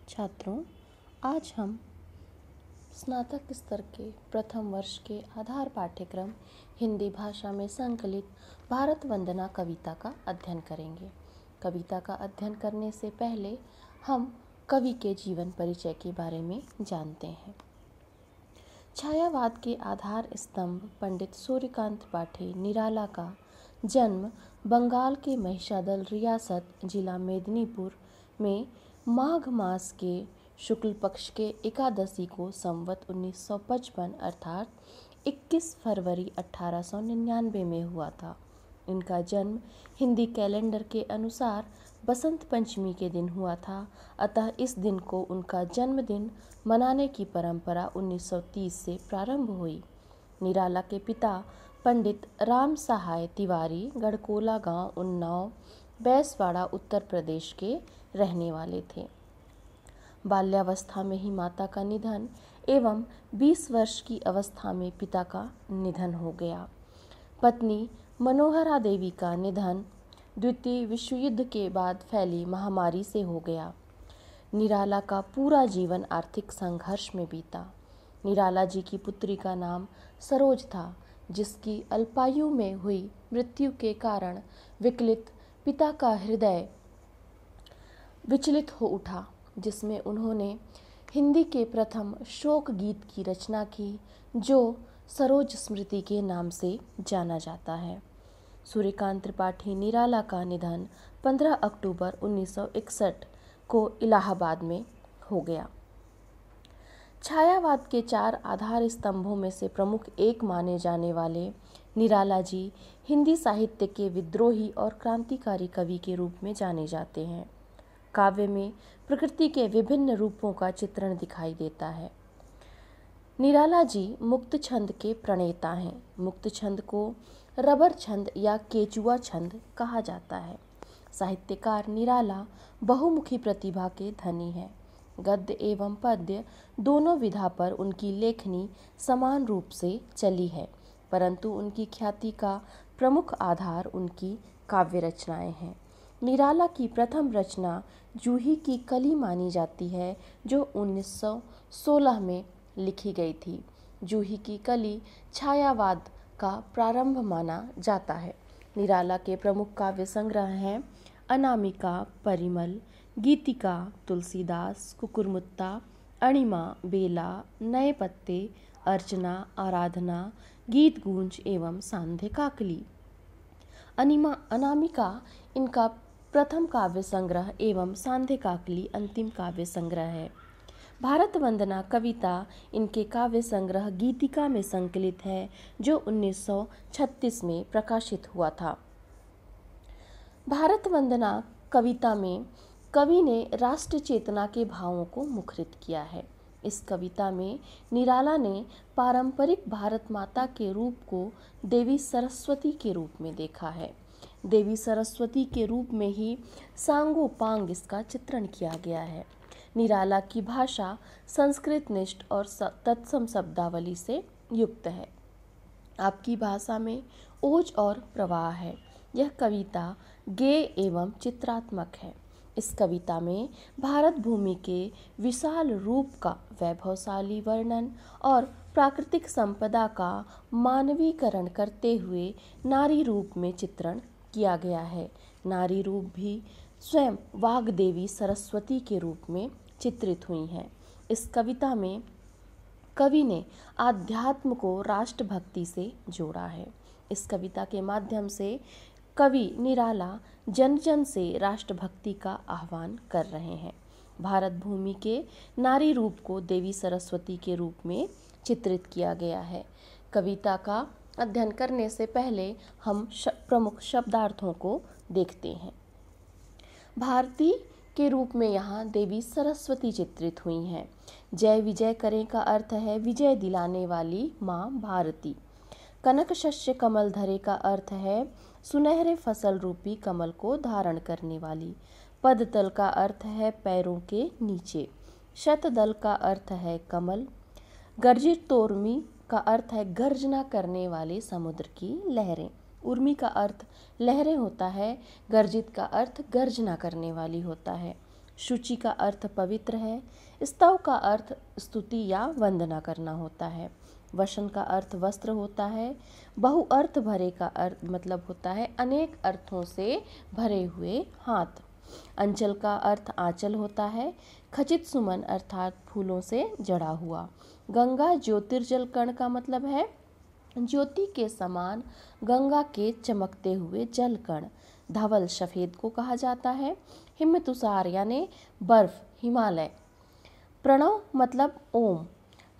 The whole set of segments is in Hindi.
छात्रों, आज हम स्नातक स्तर के प्रथम वर्ष के आधार पाठ्यक्रम हिंदी भाषा में संकलित भारत वंदना कविता का अध्ययन करेंगे। कविता का अध्ययन करने से पहले हम कवि के जीवन परिचय के बारे में जानते हैं। छायावाद के आधार स्तंभ पंडित सूर्यकांत त्रिपाठी निराला का जन्म बंगाल के महिषादल रियासत जिला मेदिनीपुर में माघ मास के शुक्ल पक्ष के एकादशी को संवत 1955 अर्थात 21 फरवरी 1899 में हुआ था। इनका जन्म हिंदी कैलेंडर के अनुसार बसंत पंचमी के दिन हुआ था, अतः इस दिन को उनका जन्मदिन मनाने की परंपरा 1930 से प्रारंभ हुई। निराला के पिता पंडित राम सहाय तिवारी गढ़कोला गांव उन्नाव बैसवाड़ा उत्तर प्रदेश के रहने वाले थे। बाल्यावस्था में ही माता का निधन एवं 20 वर्ष की अवस्था में पिता का निधन हो गया। पत्नी मनोहरा देवी का निधन द्वितीय विश्व युद्ध के बाद फैली महामारी से हो गया। निराला का पूरा जीवन आर्थिक संघर्ष में बीता। निराला जी की पुत्री का नाम सरोज था, जिसकी अल्पायु में हुई मृत्यु के कारण विकलित पिता का हृदय विचलित हो उठा, जिसमें उन्होंने हिंदी के प्रथम शोक गीत की रचना की, जो सरोज स्मृति के नाम से जाना जाता है। सूर्यकांत त्रिपाठी निराला का निधन 15 अक्टूबर 1961 को इलाहाबाद में हो गया। छायावाद के 4 आधार स्तंभों में से प्रमुख एक माने जाने वाले निराला जी हिंदी साहित्य के विद्रोही और क्रांतिकारी कवि के रूप में जाने जाते हैं। काव्य में प्रकृति के विभिन्न रूपों का चित्रण दिखाई देता है। निराला जी मुक्त छंद के प्रणेता हैं। मुक्त छंद को रबर छंद या केचुआ छंद कहा जाता है। साहित्यकार निराला बहुमुखी प्रतिभा के धनी हैं। गद्य एवं पद्य दोनों विधा पर उनकी लेखनी समान रूप से चली है, परंतु उनकी ख्याति का प्रमुख आधार उनकी काव्य रचनाएं हैं। निराला की प्रथम रचना जूही की कली मानी जाती है, जो 1916 में लिखी गई थी। जूही की कली छायावाद का प्रारंभ माना जाता है। निराला के प्रमुख काव्य संग्रह हैं अनामिका, परिमल, गीतिका, तुलसीदास, कुकुरमुत्ता, अणिमा, बेला, नए पत्ते, अर्चना, आराधना, गीत गूंज एवं सांध्य काकली। अनामिका इनका प्रथम काव्य संग्रह एवं सांध्य काकली अंतिम काव्य संग्रह है। भारत वंदना कविता इनके काव्य संग्रह गीतिका में संकलित है, जो 1936 में प्रकाशित हुआ था। भारत वंदना कविता में कवि ने राष्ट्र चेतना के भावों को मुखरित किया है। इस कविता में निराला ने पारंपरिक भारत माता के रूप को देवी सरस्वती के रूप में देखा है। देवी सरस्वती के रूप में ही सांगोपांग इसका चित्रण किया गया है। निराला की भाषा संस्कृत निष्ठ और तत्सम शब्दावली से युक्त है। आपकी भाषा में ओज और प्रवाह है। यह कविता गेय एवं चित्रात्मक है। इस कविता में भारत भूमि के विशाल रूप का वैभवशाली वर्णन और प्राकृतिक संपदा का मानवीकरण करते हुए नारी रूप में चित्रण किया गया है। नारी रूप भी स्वयं वाग्देवी सरस्वती के रूप में चित्रित हुई हैं। इस कविता में कवि ने आध्यात्म को राष्ट्रभक्ति से जोड़ा है। इस कविता के माध्यम से कवि निराला जन जन से राष्ट्रभक्ति का आह्वान कर रहे हैं। भारत भूमि के नारी रूप को देवी सरस्वती के रूप में चित्रित किया गया है। कविता का अध्ययन करने से पहले हम प्रमुख शब्दार्थों को देखते हैं। भारती के रूप में यहाँ देवी सरस्वती चित्रित हुई हैं। जय विजय करें का अर्थ है विजय दिलाने वाली माँ भारती। कनक शस्य कमल धरे का अर्थ है सुनहरे फसल रूपी कमल को धारण करने वाली। पदतल का अर्थ है पैरों के नीचे। शतदल का अर्थ है कमल। गर्जित तोर्मी का अर्थ है गर्जना करने वाले समुद्र की लहरें। उर्मी का अर्थ लहरें होता है, गर्जित का अर्थ गर्जना करने वाली होता है। शुचि का अर्थ पवित्र है। स्तव का अर्थ स्तुति या वंदना करना होता है। वसन का अर्थ वस्त्र होता है। बहुअर्थ भरे का अर्थ मतलब होता है अनेक अर्थों से भरे हुए हाथ। अंचल का अर्थ आंचल होता है। खचित सुमन अर्थात फूलों से जड़ा हुआ। गंगा ज्योतिर्जल कण का मतलब है ज्योति के समान गंगा के चमकते हुए जल कण। धवल सफेद को कहा जाता है। हिमतुषार यानी बर्फ, हिमालय। प्रणव मतलब ओम।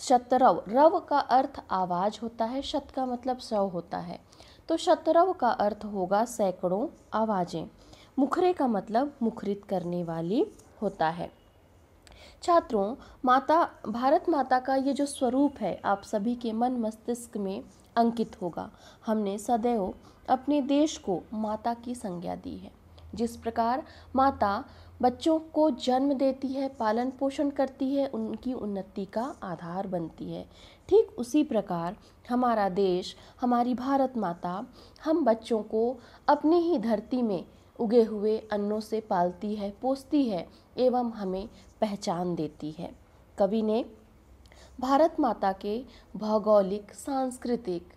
शतरव, रव का अर्थ आवाज होता है, शत का मतलब 100 होता है, तो शतरव का अर्थ होगा सैकड़ों आवाजें। मुखरे का मतलब मुखरित करने वाली होता है। छात्रों, भारत माता का ये जो स्वरूप है आप सभी के मन मस्तिष्क में अंकित होगा। हमने सदैव अपने देश को माता की संज्ञा दी है। जिस प्रकार माता बच्चों को जन्म देती है, पालन पोषण करती है, उनकी उन्नति का आधार बनती है, ठीक उसी प्रकार हमारा देश, हमारी भारत माता हम बच्चों को अपनी ही धरती में उगे हुए अन्नों से पालती है, पोसती है एवं हमें पहचान देती है। कवि ने भारत माता के भौगोलिक, सांस्कृतिक,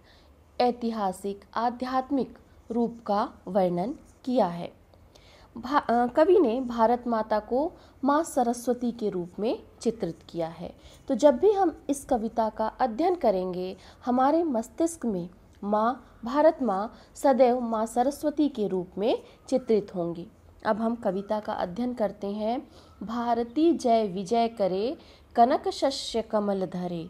ऐतिहासिक, आध्यात्मिक रूप का वर्णन किया है। कवि ने भारत माता को माँ सरस्वती के रूप में चित्रित किया है। तो जब भी हम इस कविता का अध्ययन करेंगे हमारे मस्तिष्क में भारत माँ सदैव माँ सरस्वती के रूप में चित्रित होंगी। अब हम कविता का अध्ययन करते हैं। भारती जय विजय करे, कनक शस्य कमल धरे।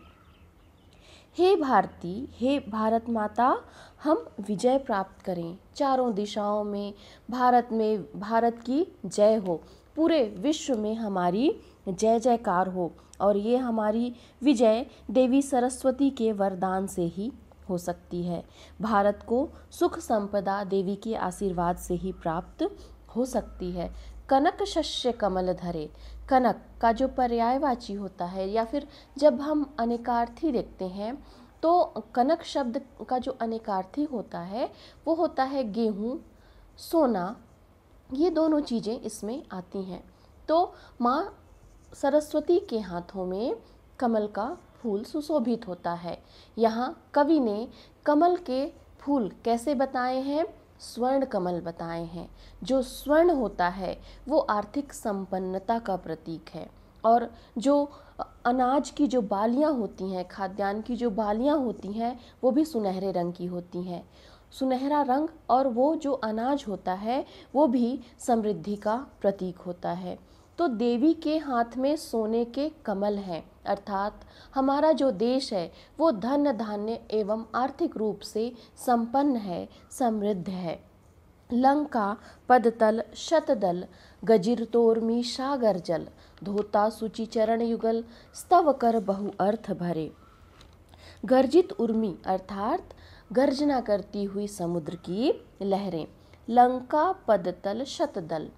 हे भारती, हे भारत माता, हम विजय प्राप्त करें। चारों दिशाओं में भारत की जय हो, पूरे विश्व में हमारी जय जयकार हो, और ये हमारी विजय देवी सरस्वती के वरदान से ही हो सकती है। भारत को सुख संपदा देवी के आशीर्वाद से ही प्राप्त हो सकती है। कनक शस्य कमल धरे, कनक का जो पर्यायवाची होता है, या फिर जब हम अनेकार्थी देखते हैं तो कनक शब्द का जो अनेकार्थी होता है वो होता है गेहूँ, सोना, ये दोनों चीज़ें इसमें आती हैं। तो माँ सरस्वती के हाथों में कमल का फूल सुशोभित होता है। यहाँ कवि ने कमल के फूल कैसे बताए हैं? स्वर्ण कमल बताए हैं। जो स्वर्ण होता है वो आर्थिक संपन्नता का प्रतीक है, और जो अनाज की जो बालियाँ होती हैं, खाद्यान्न की जो बालियाँ होती हैं, वो भी सुनहरे रंग की होती हैं। सुनहरा रंग और वो जो अनाज होता है वो भी समृद्धि का प्रतीक होता है। तो देवी के हाथ में सोने के कमल हैं, अर्थात हमारा जो देश है वो धन धान्य एवं आर्थिक रूप से संपन्न है, समृद्ध है। लंका पदतल शतदल, गजिर तोर्मी सागर जल, धोता सुचि चरण युगल, स्तव कर बहु अर्थ भरे। गर्जित उर्मी अर्थात गर्जना करती हुई समुद्र की लहरें। लंका पदतल शतदल,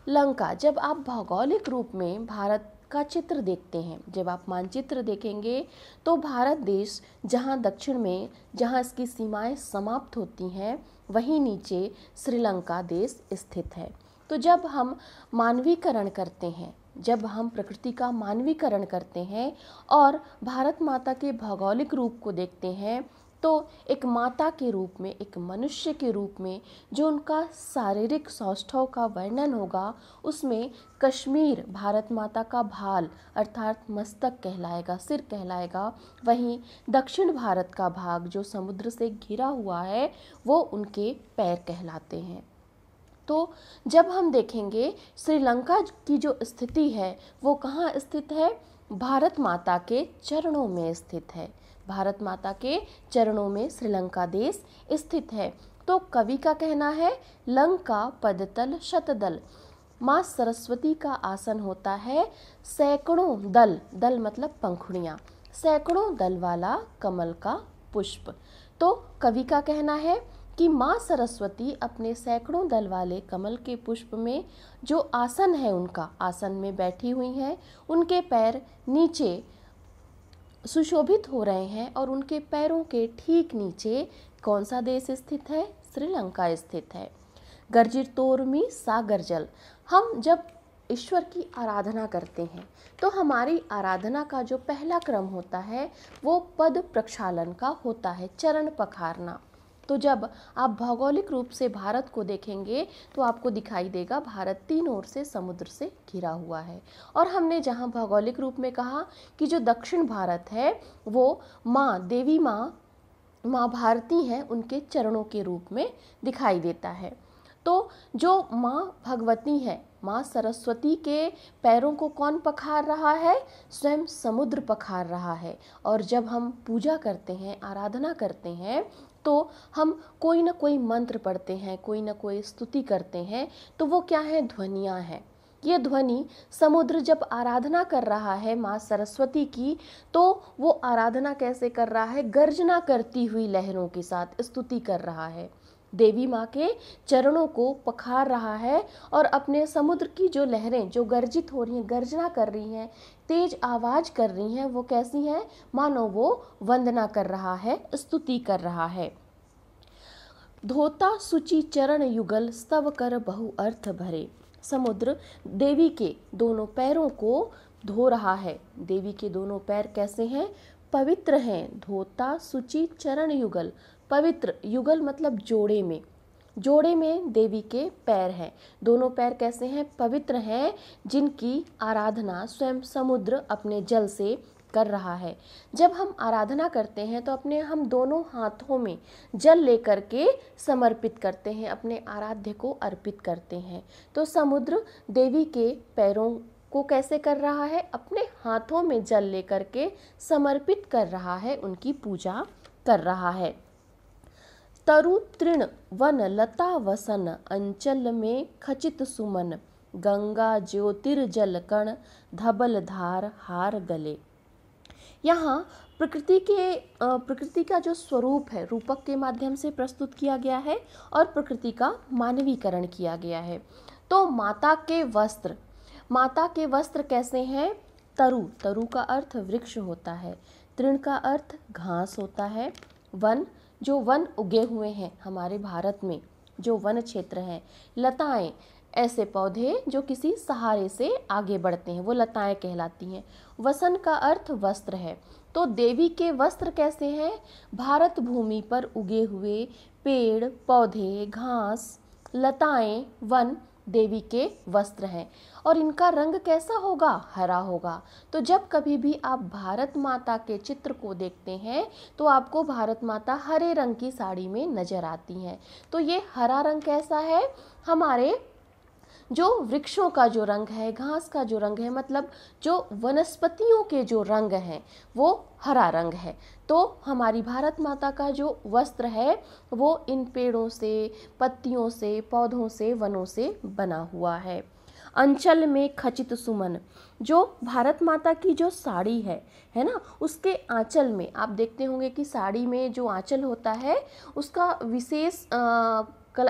लंका, जब आप भौगोलिक रूप में भारत का चित्र देखते हैं, जब आप मानचित्र देखेंगे तो भारत देश जहां दक्षिण में, जहां इसकी सीमाएं समाप्त होती हैं, वहीं नीचे श्रीलंका देश स्थित है। तो जब हम मानवीकरण करते हैं, जब हम प्रकृति का मानवीकरण करते हैं और भारत माता के भौगोलिक रूप को देखते हैं, तो एक माता के रूप में, एक मनुष्य के रूप में जो उनका शारीरिक सौष्ठव का वर्णन होगा, उसमें कश्मीर भारत माता का भाल अर्थात मस्तक कहलाएगा, सिर कहलाएगा। वहीं दक्षिण भारत का भाग जो समुद्र से घिरा हुआ है वो उनके पैर कहलाते हैं। तो जब हम देखेंगे श्रीलंका की जो स्थिति है वो कहाँ स्थित है? भारत माता के चरणों में स्थित है। भारत माता के चरणों में श्रीलंका देश स्थित है। तो कवि का कहना है लंका पदतल शतदल, माँ सरस्वती का आसन होता है सैकड़ों दल, दल मतलब पंखुड़ियाँ, सैकड़ों दल वाला कमल का पुष्प। तो कवि का कहना है कि माँ सरस्वती अपने सैकड़ों दल वाले कमल के पुष्प में जो आसन है, उनका आसन में बैठी हुई हैं, उनके पैर नीचे सुशोभित हो रहे हैं, और उनके पैरों के ठीक नीचे कौन सा देश स्थित है? श्रीलंका स्थित है। गर्जिर तोर्मी सागर जल, हम जब ईश्वर की आराधना करते हैं तो हमारी आराधना का जो पहला क्रम होता है वो पद प्रक्षालन का होता है, चरण पखारना। तो जब आप भौगोलिक रूप से भारत को देखेंगे तो आपको दिखाई देगा भारत तीन ओर से समुद्र से घिरा हुआ है। और हमने जहाँ भौगोलिक रूप में कहा कि जो दक्षिण भारत है वो माँ देवी माँ भारती हैं, उनके चरणों के रूप में दिखाई देता है। तो जो माँ भगवती है, माँ सरस्वती के पैरों को कौन पखार रहा है? स्वयं समुद्र पखार रहा है। और जब हम पूजा करते हैं, आराधना करते हैं तो हम कोई ना कोई मंत्र पढ़ते हैं, कोई ना कोई स्तुति करते हैं, तो वो क्या है? ध्वनियाँ हैं। ये ध्वनि समुद्र जब आराधना कर रहा है माँ सरस्वती की, तो वो आराधना कैसे कर रहा है? गर्जना करती हुई लहरों के साथ स्तुति कर रहा है, देवी माँ के चरणों को पखार रहा है और अपने समुद्र की जो लहरें जो गर्जित हो रही हैं, गर्जना कर रही हैं, तेज आवाज कर रही हैं, वो कैसी हैं? मानो वो वंदना कर रहा है, स्तुति कर रहा है। धोता सुचि चरण युगल स्तव कर बहु अर्थ भरे। समुद्र देवी के दोनों पैरों को धो रहा है। देवी के दोनों पैर कैसे हैं? पवित्र हैं। धोता सुचि चरण युगल, पवित्र, युगल मतलब जोड़े में, जोड़े में देवी के पैर हैं। दोनों पैर कैसे हैं? पवित्र हैं, जिनकी आराधना स्वयं समुद्र अपने जल से कर रहा है। जब हम आराधना करते हैं तो हम दोनों हाथों में जल लेकर के समर्पित करते हैं, अपने आराध्य को अर्पित करते हैं। तो समुद्र देवी के पैरों को कैसे कर रहा है? अपने हाथों में जल लेकर के समर्पित कर रहा है, उनकी पूजा कर रहा है। तरु तृण वन लता वसन अंचल में खचित सुमन, गंगा ज्योतिर्जल कण धबल धार हार गले। यहाँ प्रकृति का जो स्वरूप है रूपक के माध्यम से प्रस्तुत किया गया है और प्रकृति का मानवीकरण किया गया है। तो माता के वस्त्र कैसे हैं? तरु, तरु का अर्थ वृक्ष होता है, तृण का अर्थ घास होता है, वन, जो वन उगे हुए हैं हमारे भारत में, जो वन क्षेत्र हैं, लताएं, ऐसे पौधे जो किसी सहारे से आगे बढ़ते हैं, वो लताएं कहलाती हैं। वसन का अर्थ वस्त्र है। तो देवी के वस्त्र कैसे हैं? भारत भूमि पर उगे हुए पेड़ पौधे, घास, लताएं, वन देवी के वस्त्र हैं। और इनका रंग कैसा होगा? हरा होगा। तो जब कभी भी आप भारत माता के चित्र को देखते हैं तो आपको भारत माता हरे रंग की साड़ी में नजर आती हैं। तो ये हरा रंग कैसा है? हमारे जो वृक्षों का जो रंग है, घास का जो रंग है, मतलब जो वनस्पतियों के जो रंग हैं वो हरा रंग है। तो हमारी भारत माता का जो वस्त्र है वो इन पेड़ों से, पत्तियों से, पौधों से, वनों से बना हुआ है। अंचल में खचित सुमन, जो भारत माता की जो साड़ी है ना, उसके आंचल में आप देखते होंगे कि साड़ी में जो आंचल होता है उसका विशेष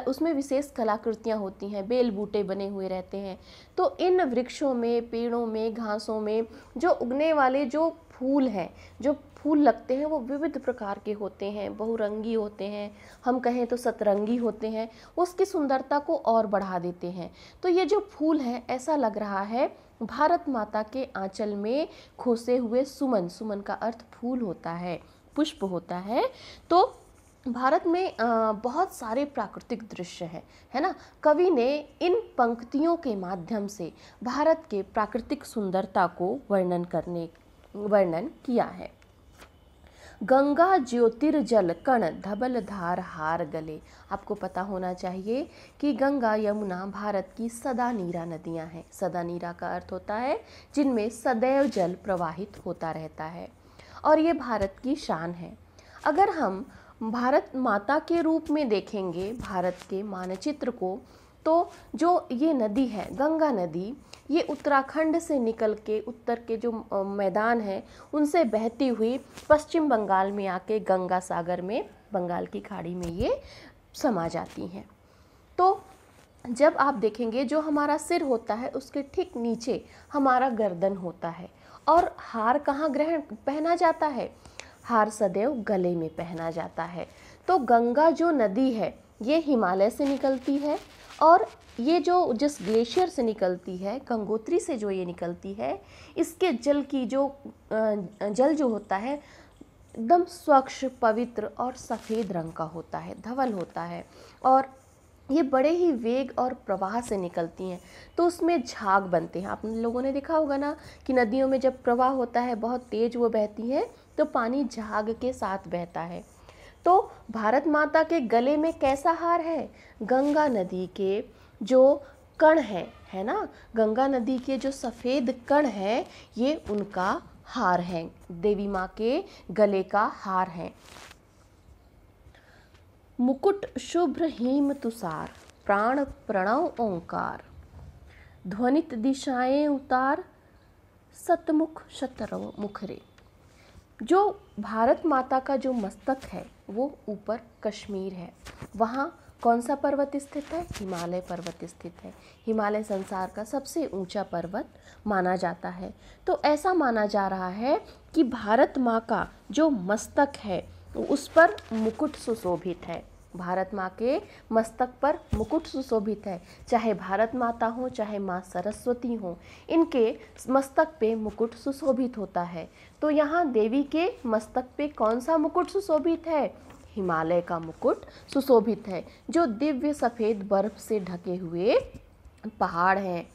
उसमें विशेष कलाकृतियाँ होती हैं, बेल बूटे बने हुए रहते हैं। तो इन वृक्षों में, पेड़ों में, घासों में जो उगने वाले जो फूल हैं, जो फूल लगते हैं, वो विविध प्रकार के होते हैं, बहुरंगी होते हैं, हम कहें तो सतरंगी होते हैं, उसकी सुंदरता को और बढ़ा देते हैं। तो ये जो फूल है, ऐसा लग रहा है भारत माता के आंचल में खोसे हुए सुमन, सुमन का अर्थ फूल होता है, पुष्प होता है। तो भारत में बहुत सारे प्राकृतिक दृश्य हैं, है ना। कवि ने इन पंक्तियों के माध्यम से भारत के प्राकृतिक सुंदरता को वर्णन किया है। गंगा ज्योतिर्जल कण धबल धार हार गले। आपको पता होना चाहिए कि गंगा, यमुना भारत की सदा नीरा नदियां हैं। सदा नीरा का अर्थ होता है जिनमें सदैव जल प्रवाहित होता रहता है और ये भारत की शान है। अगर हम भारत माता के रूप में देखेंगे भारत के मानचित्र को, तो जो ये नदी है गंगा नदी, ये उत्तराखंड से निकल के उत्तर के जो मैदान हैं उनसे बहती हुई पश्चिम बंगाल में आके गंगा सागर में, बंगाल की खाड़ी में ये समा जाती हैं। तो जब आप देखेंगे जो हमारा सिर होता है उसके ठीक नीचे हमारा गर्दन होता है और हार कहाँ पहना जाता है? हार सदैव गले में पहना जाता है। तो गंगा जो नदी है ये हिमालय से निकलती है और ये जो जिस ग्लेशियर से निकलती है, गंगोत्री से जो ये निकलती है, इसके जल की जो जल जो होता है एकदम स्वच्छ, पवित्र और सफ़ेद रंग का होता है, धवल होता है, और ये बड़े ही वेग और प्रवाह से निकलती हैं, तो उसमें झाग बनते हैं। आप लोगों ने देखा होगा ना कि नदियों में जब प्रवाह होता है, बहुत तेज वो बहती हैं, तो पानी झाग के साथ बहता है। तो भारत माता के गले में कैसा हार है? गंगा नदी के जो कण है ना, गंगा नदी के जो सफ़ेद कण है, ये उनका हार है, देवी माँ के गले का हार है। मुकुट शुभ्र हेम तुषार, प्राण प्रणव ओंकार, ध्वनित दिशाएं उतार, सतमुख शतरव मुखरे। जो भारत माता का जो मस्तक है वो ऊपर कश्मीर है, वहाँ कौन सा पर्वत स्थित है? हिमालय पर्वत स्थित है। हिमालय संसार का सबसे ऊंचा पर्वत माना जाता है। तो ऐसा माना जा रहा है कि भारत माँ का जो मस्तक है उस पर मुकुट सुशोभित है। भारत माँ के मस्तक पर मुकुट सुशोभित है, चाहे भारत माता हो चाहे माँ सरस्वती हो, इनके मस्तक पे मुकुट सुशोभित होता है। तो यहाँ देवी के मस्तक पे कौन सा मुकुट सुशोभित है? हिमालय का मुकुट सुशोभित है, जो दिव्य सफ़ेद बर्फ से ढके हुए पहाड़ हैं।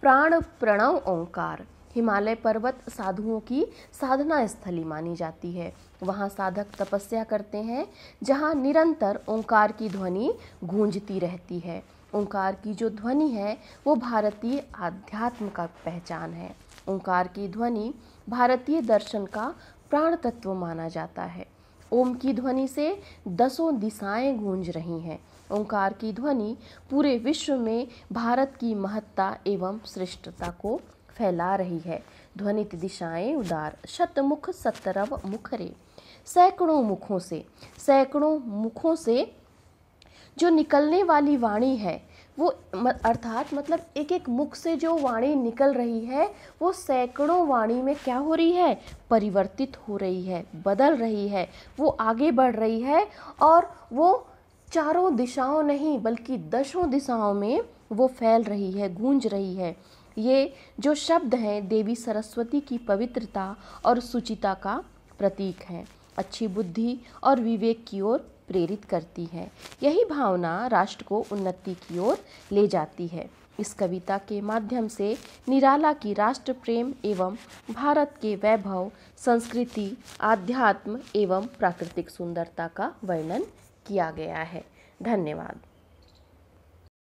प्राण प्रणव ओंकार, हिमालय पर्वत साधुओं की साधना स्थली मानी जाती है। वहाँ साधक तपस्या करते हैं, जहाँ निरंतर ओंकार की ध्वनि गूंजती रहती है। ओंकार की जो ध्वनि है वो भारतीय आध्यात्म का पहचान है। ओंकार की ध्वनि भारतीय दर्शन का प्राण तत्व माना जाता है। ओम की ध्वनि से 10 दिशाएं गूंज रही हैं। ओंकार की ध्वनि पूरे विश्व में भारत की महत्ता एवं श्रेष्ठता को फैला रही है। ध्वनित दिशाएं उदार, शतमुख सतरव मुखरे। सैकड़ों मुखों से जो निकलने वाली वाणी है वो अर्थात मतलब एक एक मुख से जो वाणी निकल रही है वो सैकड़ों वाणी में क्या हो रही है? परिवर्तित हो रही है, बदल रही है, वो आगे बढ़ रही है, और वो चारों दिशाओं नहीं बल्कि 10 दिशाओं में वो फैल रही है, गूंज रही है। ये जो शब्द हैं देवी सरस्वती की पवित्रता और सुचिता का प्रतीक है, अच्छी बुद्धि और विवेक की ओर प्रेरित करती है। यही भावना राष्ट्र को उन्नति की ओर ले जाती है। इस कविता के माध्यम से निराला की राष्ट्र प्रेम एवं भारत के वैभव, संस्कृति, आध्यात्म एवं प्राकृतिक सुंदरता का वर्णन किया गया है। धन्यवाद।